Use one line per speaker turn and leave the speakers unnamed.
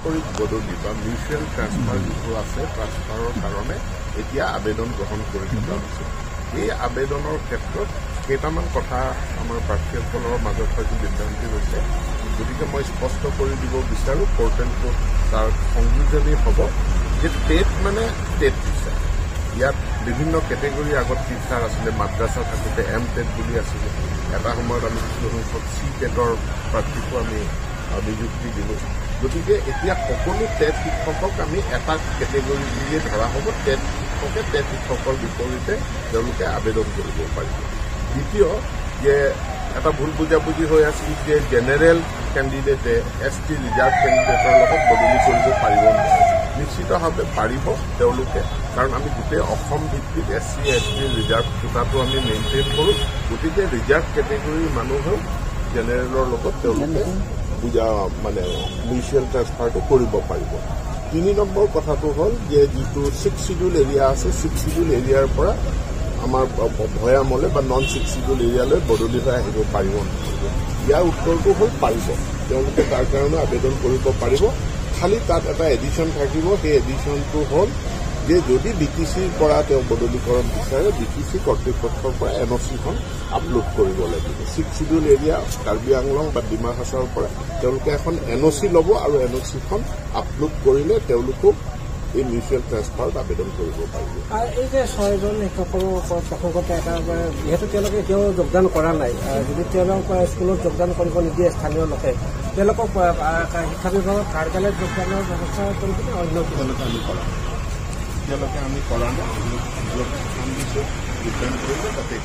পাৰস্পৰিক বদলি বা মিউচুৱেল ট্ৰান্সফাৰ যিটো আছে ট্ৰান্সফাৰৰ কাৰণে এতিয়া আবেদন গ্ৰহণ কৰি থকা হৈছে। এই আবেদনৰ ক্ষেত্ৰত কেইটামান কথা আমাৰ প্ৰাৰ্থীসকলৰ মাজত হয়তো বিভ্ৰান্তি হৈছে, গতিকে মই স্পষ্ট কৰি দিব বিচাৰোঁ পৰ্টেলটো তাৰ সংযোজনেই হ'ব যে টেট মানে টেট টিচাৰ। ইয়াত বিভিন্ন কেটেগৰী আগত টিচাৰ আছিলে, মাদ্ৰাছা থাকোঁতে এম টেট বুলি আছিলে, এটা সময়ত আমি কিছু সংখ্যক চি টেটৰ প্ৰাৰ্থীকো আমি নিযুক্তি দিলোঁ। গতিকে এতিয়া সকলো টেট শিক্ষকক আমি এটা কেটেগৰী বুলিয়ে ধৰা হ'ব। টেট শিক্ষকে টেট শিক্ষকৰ বিপৰীতে তেওঁলোকে আবেদন কৰিব পাৰিব। দ্বিতীয় যে এটা ভুল বুজাবুজি হৈ আছিল যে জেনেৰেল কেণ্ডিডেটে ST ৰিজাৰ্ভ কেণ্ডিডেটৰ লগত বদলি কৰিব পাৰিব নহয়। নিশ্চিতভাৱে পাৰিব তেওঁলোকে, কাৰণ আমি গোটেই অসম ভিত্তিত SC ST ৰিজাৰ্ভ কোটাটো আমি মেইনটেইন কৰোঁ। গতিকে ৰিজাৰ্ভ কেটেগৰীৰ মানুহেও জেনেৰেলৰ লগত তেওঁলোকে মিউচুৱেল ট্ৰান্সফাৰটো কৰিব পাৰিব। 3 নম্বৰ কথাটো হ'ল যে যিটো 6 শিডিউল এৰিয়া আছে, 6 শিডিউল এৰিয়াৰ পৰা আমাৰ ভৈয়ামলৈ বা নন 6 শিডিউল এৰিয়ালৈ বদলি হৈ আহিব পাৰিব নোৱাৰিব। ইয়াৰ উত্তৰটো হ'ল পাৰিব, তেওঁলোকে তাৰ কাৰণে আবেদন কৰিব পাৰিব। খালি তাত এটা এডিশ্যন থাকিব, সেই এডিশ্যনটো হ'ল যে যদি BTCৰ পৰা তেওঁ বদলীকৰণ বিচাৰে, BTC কৰ্তৃপক্ষৰ পৰা NOCখন আপলোড কৰিব লাগিব। 6 শিডিউল এৰিয়া কাৰ্বি আংলং বা ডিমা হাছাওৰ পৰা তেওঁলোকে এখন NOC ল'ব আৰু NOCখন আপলোড কৰিলে তেওঁলোকক এই মিউচুৱেল ট্ৰান্সফাৰত আবেদন কৰিব পাৰিব।
এই যে 6জন শিক্ষকৰ প্ৰসংগতে এটা যিহেতু তেওঁলোকে এতিয়াও যোগদান কৰা নাই, যদি তেওঁলোক স্কুলত যোগদান কৰিব নিদিয়ে স্থানীয় লোকে, তেওঁলোকক শিক্ষা বিভাগৰ কাৰ্যালয়ত যোগদানৰ ব্যৱস্থা কৰিব নে অন্য
তেওঁলোকে আমি কৰা নাই, যোগদান কৰিলে তাতে